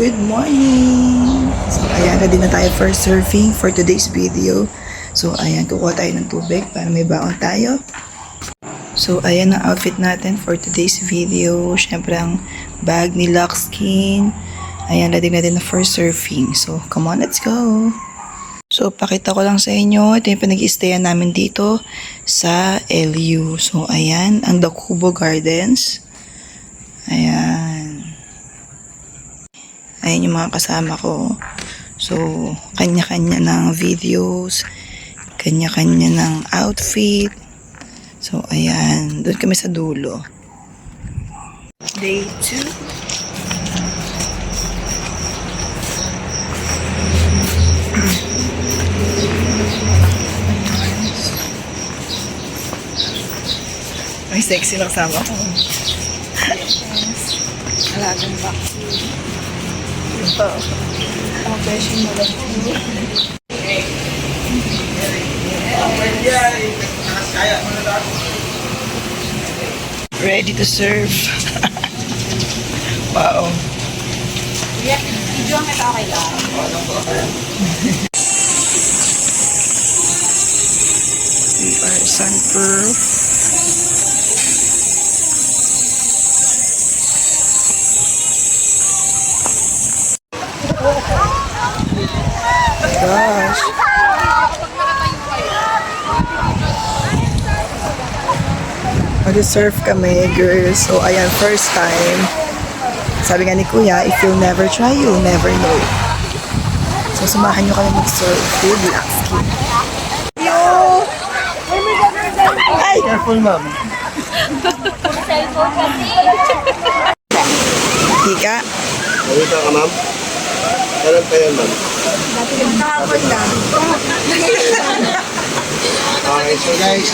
Good morning! So, ayan, ready na tayo for surfing for today's video. So, ayan, kukuha tayo ng tubig para may baon tayo. So, ayan ang outfit natin for today's video. Siyempre, ang bag ni Luxkin. Ayan, ready na din na for surfing. So, come on, let's go! So, pakita ko lang sa inyo. Ito yung pinag-i-stayan namin dito sa LU. So, ayan, ang Dakubo Gardens. Ayan. Ayan yung mga kasama ko. So, kanya-kanya ng videos, kanya-kanya ng outfit. So, ayan. Doon kami sa dulo. Day 2. May sexy na kasama ko. Alagang vaccine. Ito. Ang beshi mo lang po. Ready to serve. Wow. Video ang kita okay lang. We are sunproof. Gosh. Mag-surf kami, girls. So, ayan, first time. Sabi nga ni Kuya, if you'll never try, you'll never know. So, sumahan nyo kami mag-surf with Luxkin. Ay! Careful, ma'am. Hika. Nawita ka, ma'am? Kailan pa yan, ma'am? Kahapon lang. Okay, so guys,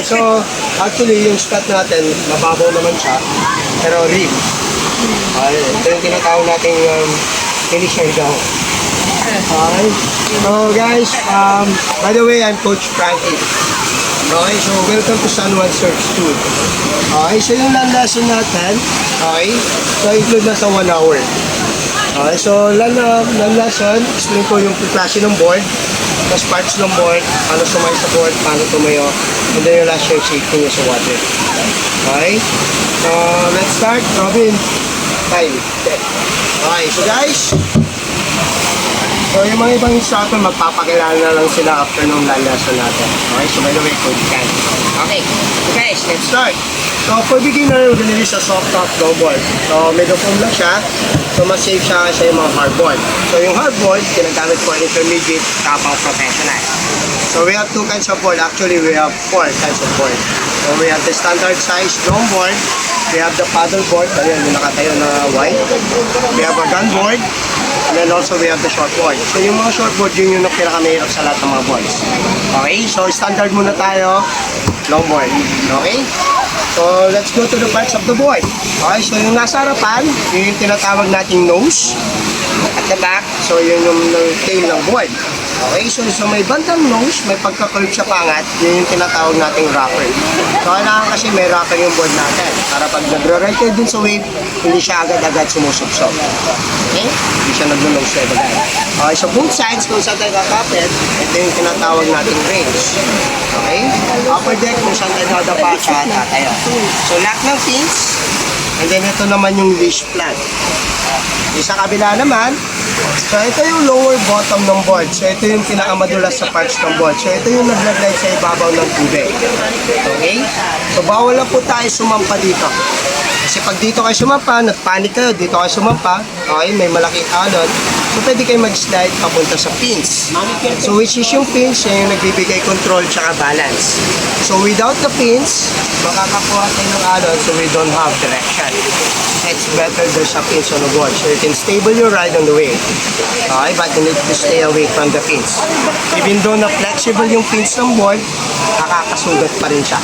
so actually yung spot natin, mababaw naman siya, pero reef. Ito yung tinatawag nating finisher down. Okay, so guys, by the way, I'm Coach Frankie. Okay, so welcome to San Juan Surf School. Okay, so yung land lesson natin, okay, so include na sa 1 hour. Okay, so land lesson, explain ko yung klase ng board, tapos parts ng board, paano sumayo sa board, paano tumayo, and then yung last year, safety nyo sa water. Okay, so let's start. Robin, time. Okay, so guys, so yung mga ibang instructor, magpapakilala na lang sila after nung land lesson natin. Okay, so by the way, Coach Ken. Okay, so guys, let's start. So for beginner, we're gonna use a soft top snowboard. So medyo foam lang siya. So mas safe siya sa yung mga hardboard. So yung hardboard, ginagamit for intermediate tapang professional. So we have 2 kinds of board. Actually, we have 4 kinds of board. So we have the standard size long board. We have the paddle board. Ayan, yung nakatayo na white. We have a gun board. And then also we have the short board. So yung mga short board, yun yung pinakamahirap sa lahat ng mga boards. Okay, so standard muna tayo. Long board. Okay? So, let's go to the parts of the board. Okay, so yung nasa harapan, yun yung tinatawag nating nose. At the back, so yun yung tail ng board. Okay, so may bandang nose, may pagka-curve sa pangat, yun yung tinatawag nating rocker. So, kailangan kasi may rocker yung board natin. Para pag nagre-ride kayo dun sa wave, hindi siya agad-agad sumusubsob. Okay? Hindi siya nag-nose wave agad. Okay, so both sides, kung saan tayo kakapit, ito yung tinatawag nating range. Okay? Upper deck, kung saan tayo nadapa siya, tatayo. So, lock ng pins, and then ito naman yung leash plan. Sa kabila naman, so ito yung lower bottom ng board. So ito yung pinakamadulas sa parts ng board. So ito yung nag-glide sa ibabaw ng tubig. Okay? So bawal lang po tayo sumampa dito. Kasi pag dito kayo sumampa, nagpanik kayo, dito kayo sumampa, okay, may malaking alon, so pwede kayo mag-slide papunta sa pins. So which is yung pins, yan yung nagbibigay control tsaka balance. So without the pins, makakakuha tayo ng alon, so we don't have direction. It's better there's a pins on the board, so you can stable your ride on the wave. Okay, but you need to stay away from the pins. Even though na flexible yung pins ng board, nakakasugat pa rin siya.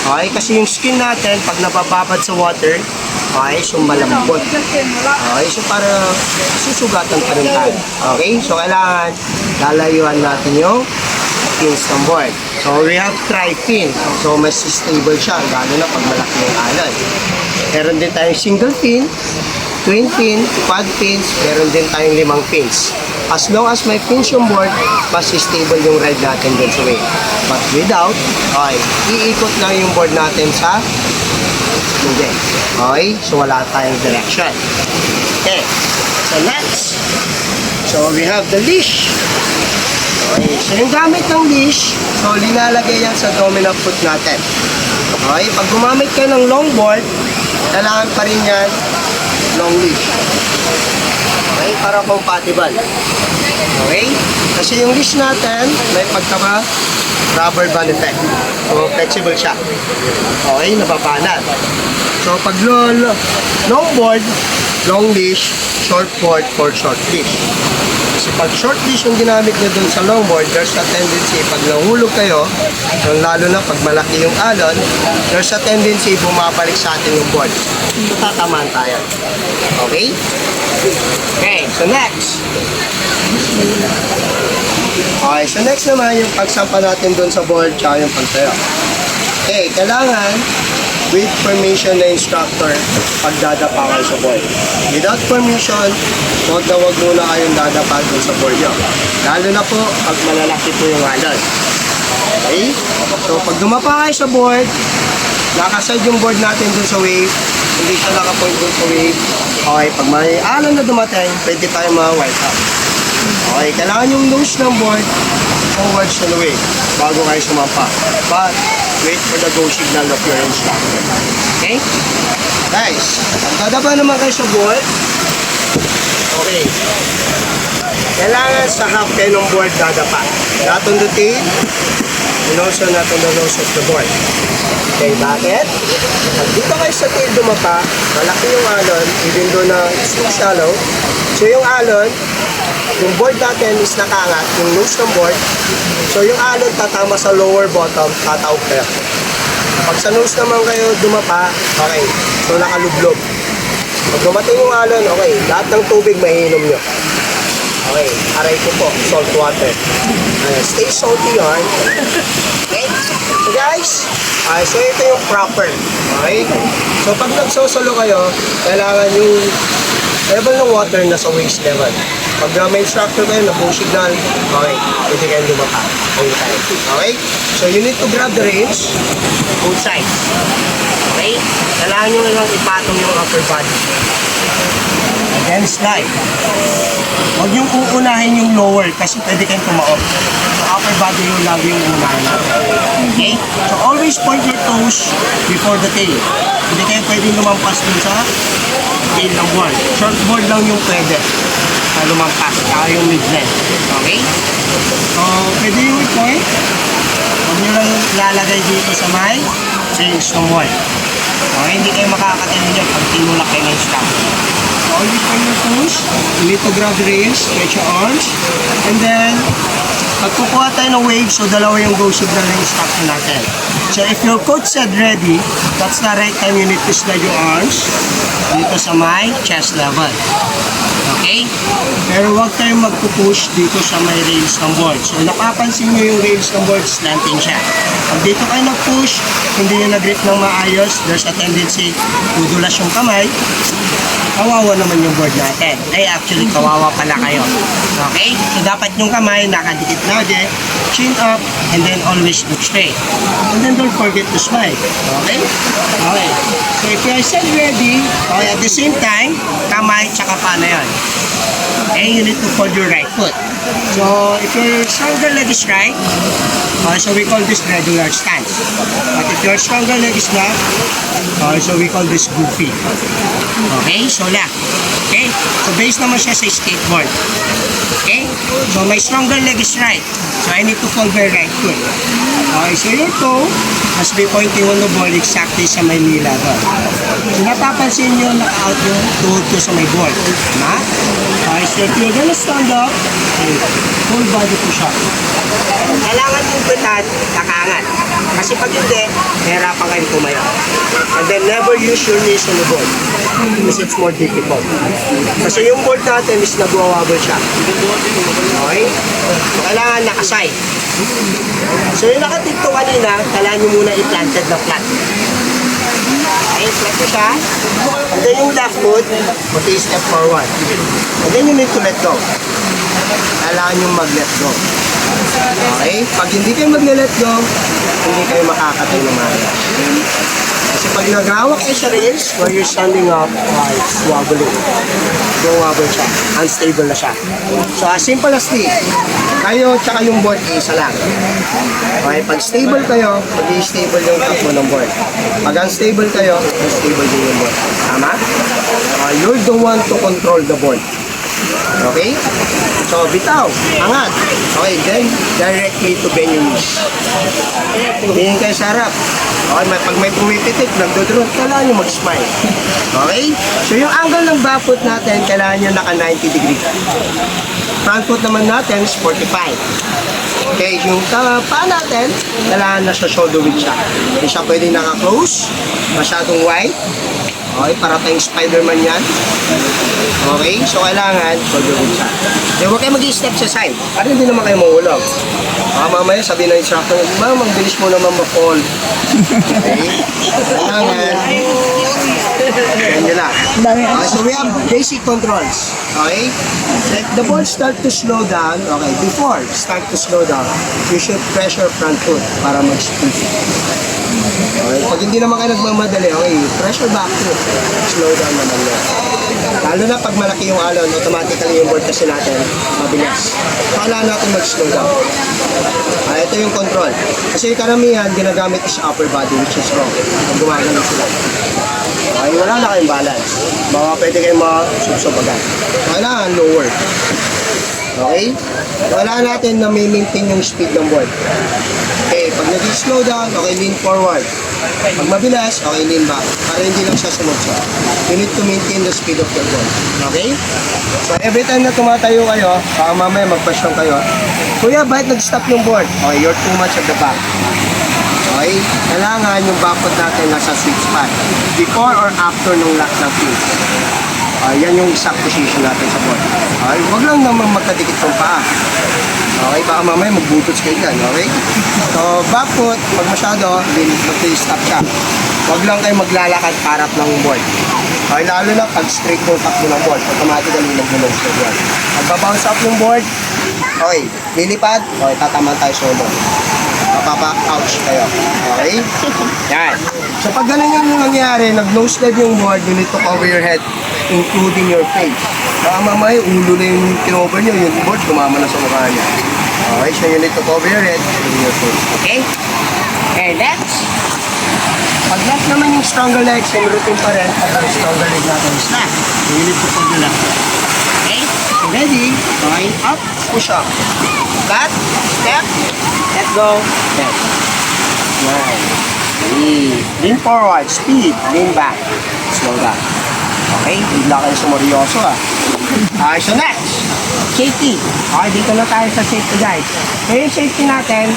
Okay, kasi yung skin natin, pag nabababad sa water, okay, so malambot. Okay, so para susugatan pa rin tayo. Okay, so kailangan lalayuan natin yung pins ng board. So we have tri-pin. So mas stable siya, lalo na pag malaki yung alon. Meron din tayong single pin. twin pin, quad pins, meron din tayong 5 pins. As long as may pins yung board, mas stable yung ride natin dun sa wave. But without, okay, iikot lang yung board natin sa hindi. Okay, so wala tayong direction. Okay, so next. So we have the leash. Okay, so yung gamit ng leash, so linalagay yan sa dominant foot natin. Okay, pag gumamit ka ng longboard, kailangan pa rin yan long leash. Okay, para compatible. Okay, kasi yung leash natin, may pagkama rubber band effect. So flexible siya. Okay, napapanat. So pag longboard, long leash, short board for short leash. Kasi pag short leash yung ginamit nyo dun sa longboard, there's a tendency, pag nahulog kayo, lalo na pag malaki yung alon, there's a tendency bumabalik sa atin yung board. So tatamaan tayo. Okay? Okay, so next. Okay, so next naman yung pagsampa natin dun sa board tsaka yung pagtayo. Okay, kailangan with permission na instructor pagdadapa kayo sa board. Without permission, huwag muna kayong dadapa dun sa board nyo. Lalo na po pag malalaki po yung alon. Okay? So pag dumapa kayo sa board, nakaside yung board natin dun sa wave, hindi siya nakapoint dun sa wave. Okay, pag may alon na dumating, pwede tayo ma-wipe out. Okay, kailangan yung nose ng board towards the wave bago kayo sumampa. But, wait for the go signal of your instructor. Okay? Guys, pag dadapa naman kayo sa board, okay, kailangan sa half kayo ng board dadapa. Not on the tail, and also not on the nose of the board. Okay, bakit? Pag dito kayo sa tail dumapa, malaki yung alon, even though na it's too shallow. So yung alon, yung board natin is nakaangat, yung nose ng board. So yung alon tatama sa lower bottom, tataob kayo. Pag sa nose naman kayo dumapa, okay, so nakalublob. Pag dumating yung alon, okay, lahat ng tubig maiinom nyo. Okay, aray ko po, salt water. Stay salty on. Okay, so guys, so ito yung proper. Okay, so pag nagsosolo kayo, kailangan yung level ng water nasa waist level. Pag may instructor kayo, na-go signal, okay, pwede kayo lumapa. Okay? So you need to grab the reins, both sides. Okay? Kailangan nyo lang ipatong yung upper body. And then slide. Huwag yung uunahin yung lower kasi pwede kayong tumaob. So upper body yung lagi yung uunahin natin. Okay? So always point your toes before the tail. Hindi kayo pwedeng lumampas dun sa tail ng board. Short board lang yung pwede lumampas. Saka yung mid-length. Okay? So pwede yung point. Huwag nyo lang lalagay dito sa may range ng board. Okay? Hindi kayo makakatalo dyan pag tinulak kayo ng stop. So always point your toes. You need to grab the reins, stretch your arms. And then, pag kukuha tayo ng wave, so dalawa yung go signal ng instruction natin. So if your coach said ready, that's the right time you need to slide your arms dito sa my chest level. Okay? Pero huwag kayong magpupush dito sa may rails ng board. So napapansin nyo yung rails ng board, slanting siya. Pag dito kayo nag-push, hindi nyo nag-grip ng maayos, there's a tendency tudulas yung kamay, kawawa naman yung board natin. Ay, actually, kawawa pala kayo. Okay? So dapat yung kamay nakadikit lagi, chin up, and then always look straight. And then don't forget to smile. Okay? Okay. So if you are set ready, okay, at the same time, kamay tsaka paano yan. Okay, you need to fold your right foot. So if your stronger leg is right, so we call this regular stance. But if your stronger leg is left, so we call this goofy. Okay, so left. Okay, so based naman siya sa skateboard. Okay, so my stronger leg is right. So I need to fold my right foot. Okay, so your toe must be pointing on the ball exactly sa may knee level. So napapansin nyo, naka-out yung tuhod ko sa may ball. Tama? Okay, so if you're gonna stand up, okay, full body push up. Kailangan yung pitat, nakaangat. Kasi pag hindi, nahirapan kayong tumayo. And then never use your knees on the board. Kasi it's more difficult. Kasi yung board natin is nagwawabble siya. Okay? So kailangan nakaside. So yung nakatikto kanina, kailangan nyo muna i-planted na flat. Okay? Okay, flat na siya. And then yung left foot, step forward. And then you need to let go. Kailangan yung mag-let go. Okay? Pag hindi kayo mag-let go, hindi kayo makakatay ng maya. Kasi pag nag-hawak kayo sa rails, where you're standing up, it's wobbling. Yung wobble siya. Unstable na siya. So as simple as this, kayo tsaka yung board, isa lang. Okay? Pag stable kayo, mag-i-stable yung takbo ng board. Pag unstable kayo, unstable din yung board. Tama? You're the one to control the board. Okay? So, bitaw, angat. Okay, then, directly to bend your knees. Tingin kayo sa harap. Okay, pag may pumipitik, nagdodrone, kailangan nyo mag-smile. Okay? So, yung angle ng back foot natin, kailangan nyo naka 90 degree. Front foot naman natin is 45. Okay, yung paa natin, kailangan nasa shoulder width siya. Hindi siya pwede naka-close, masyadong wide. Okay, para tayong Spider-Man yan. Okay, so kailangan shoulder width siya. Then huwag kayo mag-i-step sa side, para hindi naman kayo mahulog. Baka mamaya sabihin ng instructor, ma'am, magbilis mo naman ma-fall. Okay, kailangan. Ganyan lang. Okay, so we have basic controls. Okay, let the ball start to slow down. Okay, before start to slow down, you should pressure front foot para mag-speed. Okay, pag hindi naman kayo nagmamadali, okay, pressure back foot. Slow down naman yan. Lalo na pag malaki yung alon, automatically yung board kasi natin, mabilis. Kailangan natin mag-slow down. Ito yung control. Kasi yung karamihan, ginagamit is upper body, which is wrong. Pag gumagano sila. Okay, wala na kayong balance. Baka pwede kayong masubsobagan. Kailangan lower. Okay? Wala natin na may maintain yung speed ng board. Okay, pag nag-slow down, okay, lean forward. Pag mabilas, okay, lean back. Para hindi lang siya sumugso. You need to maintain the speed of your board. Okay? So, every time na tumatayo kayo, baka mamaya mag-question kayo, Kuya, bakit nag-stop yung board? Okay, you're too much at the back. Okay? Kailangan yung back foot natin nasa sweet spot. Before or after nung lock ng feet. Yan yung exact position natin sa board. Okay? Huwag lang naman magkadikit ng paa. Okay? Baka mamaya magbutots kayo dyan. Okay? So, back foot, pag masyado, mag-stop siya. Huwag lang kayo maglalakad parap ng board. Okay? Lalo na pag straight yung takbo ng board, automatically mag-nose na board. Pag babounce up yung board, okay, lilipad, okay, tataman tayo sa ulo. Mapapa-ouch kayo. Okay? Yan. So pag ganun yung nangyari, nag-nose-slide yung board, you need to cover your head, including your face. Baka mamaya, ulo na yung kinover nyo, yung board, tumama na sa mukha niya. Okay, so you need to cover your head, including your face. Okay? And next. Pag left naman yung stronger leg, same routine pa rin, at ang stronger leg natin is left. So you need to pull the left. Okay? So ready? Going up, push up. Flat, step, let go, step. Nice. Lean forward, speed, lean back, slow down. Okay, bigla kayo sumoryoso ah. So next, safety. Okay, dito na tayo sa safety guys. So yung safety natin,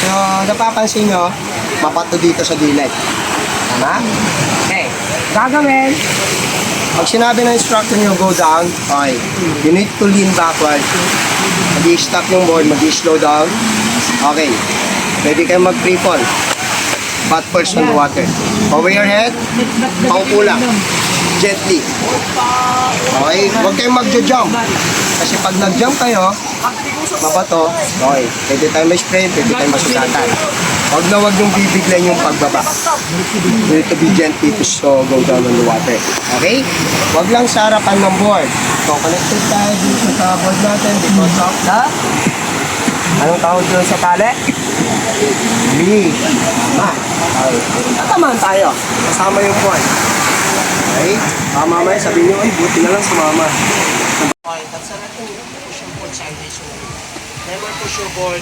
so napapansin nyo, mapato dito sa dilet. Tama? Okay, gagawin, pag sinabi ng instructor nyo go down, okay, you need to lean backward. Mag-i-stop yung board, mag-i-slow down. Okay, pwede kayo mag-free fall. Butt first on the water. Cover your head, paupo lang. Gently. Okay, huwag kayong mag-jump. Kasi pag nag-jump kayo, mabato, okay, pwede tayo may spray, pwede tayo masugatan. Huwag na huwag yung bibiglan yung pagbaba. You need to be gently to go down on the water. Okay? Huwag lang sa harapan ng board. So, connected tayo dito sa board natin because of the... Anong tawag doon sa tali? Lee. Tama. Okay. Tatamaan tayo. Kasama yung board. Okay? Mamaya sabihin nyo, ay, buti na lang sumama. Okay, that's natin push your board sideways. Never push your board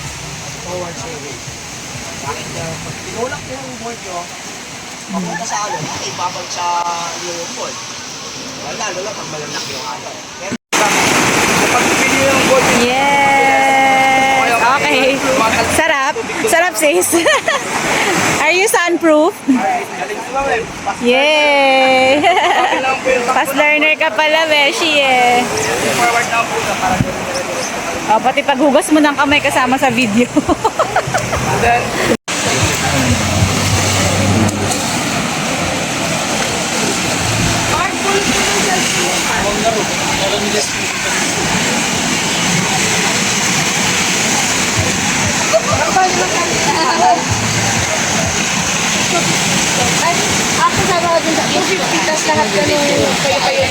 forward sideways. Bakit pag pinulak nyo yung board nyo, papunta sa alon, okay, babag sa yung board. Lalo na pag malalaki yung alon. Pero pag pinili yung board nyo, Yes! Okay. Sarap. Sarap sis. Are you sunproof? galing ko lang Yay! Fast learner ka pala, Beshi eh. forward down po na para Oh, pati paghugas mo ng kamay kasama sa video. and then Ako sa mga dun sa 250 tas lahat na nung kayo-kayo.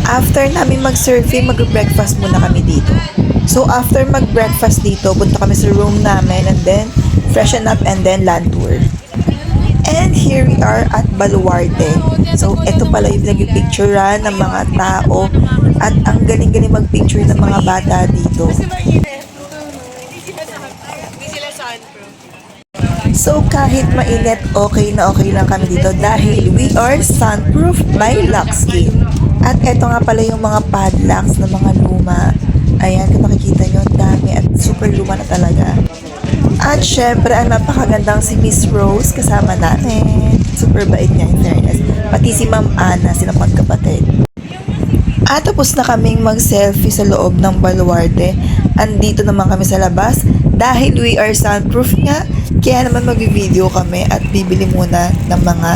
After namin mag-surfing, mag-breakfast muna kami dito. So after mag-breakfast dito, punta kami sa room namin and then freshen up and then land tour. And here we are at Baluarte. So ito pala yung nag-picturean ng mga tao at ang galing-galing mag-picture ng mga bata dito. So kahit mainit, okay na okay lang kami dito dahil we are sunproof by Luxskin. At eto nga pala yung mga padlocks ng mga luma. Ayan, kung nakikita nyo, dami at super luma na talaga. At syempre, ang napakagandang si Miss Rose kasama natin. Super bait niya in fairness. Pati si Ma'am Ana, silang magkapatid. At tapos na kaming mag-selfie sa loob ng Baluarte. Andito naman kami sa labas dahil we are sunproof nga. Kaya naman mag-video kami at bibili muna ng mga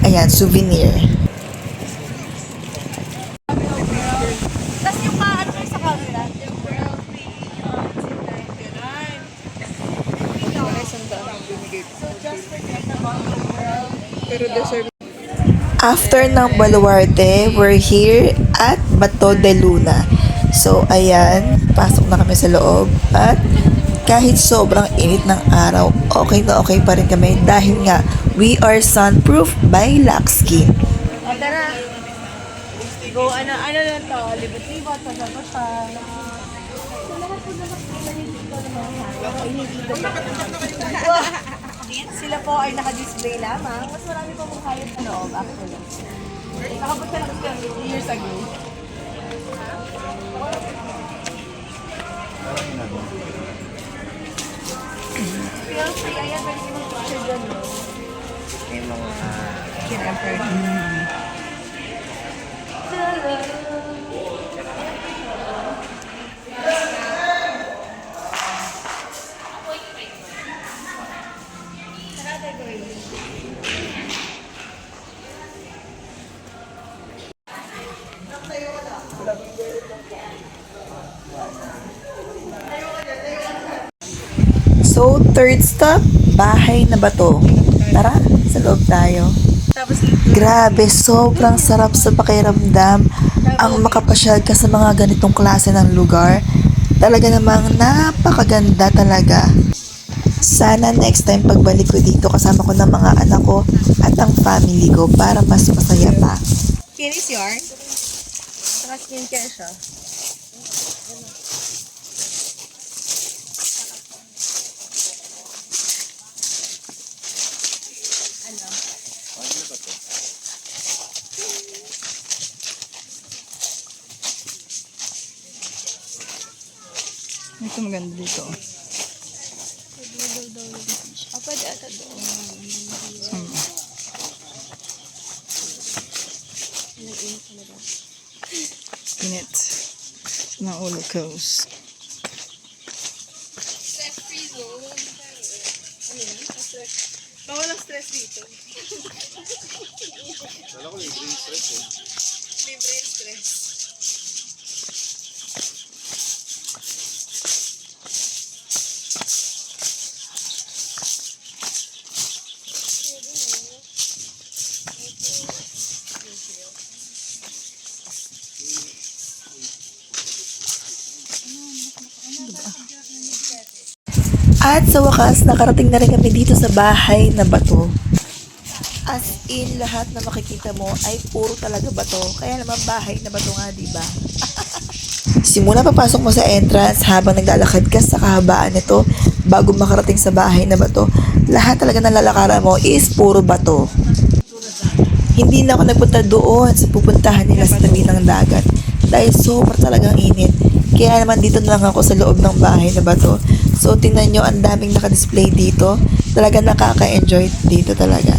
ayan, souvenir. Tas yung ano sa camera. After ng Baluarte, we're here at Bato de Luna. So, ayan, pasok na kami sa loob at kahit sobrang init ng araw, okay na okay pa rin kami dahil nga we are sunproof by Luxskin. O tara. Go, ano lang to? Libot-libot, pasapasa. So lahat po naman dito naman. Ay, hindi ko pa. Sila po ay naka-display lamang. Mas marami pa mong hayop sa loob, actually. Nakapunta na kasi 3 years ago. Feel free, ayan, pwede mo picture dyan, no? May mga kinamper. So, third stop, Bahay na Bato. Tara, sa loob tayo. Grabe, sobrang sarap sa pakiramdam ang makapasyal ka sa mga ganitong klase ng lugar. Talaga namang napakaganda talaga. Sana next time pagbalik ko dito kasama ko ng mga anak ko at ang family ko para mas masaya pa. Kinis yarn. Saka skincare siya. Ito maganda dito. Pwede ata doon. Init. Na ulo goes. Stress-free zone. Ano yan? Bawal ang stress dito. Wala ko libre yung stress eh. Libre yung stress. At sa wakas, nakarating na rin kami dito sa Bahay na Bato. As in, lahat na makikita mo ay puro talaga bato. Kaya naman bahay na bato nga, diba? Simula papasok mo sa entrance habang naglalakad ka sa kahabaan nito bago makarating sa Bahay na Bato, lahat talaga ng lalakaran mo is puro bato. Hindi na ako nagpunta doon sa pupuntahan nila sa tabi ng dagat dahil sobrang talagang init. Kaya naman dito na lang ako sa loob ng Bahay na Bato. So tingnan nyo, ang daming nakadisplay dito. Talaga nakaka-enjoy dito talaga.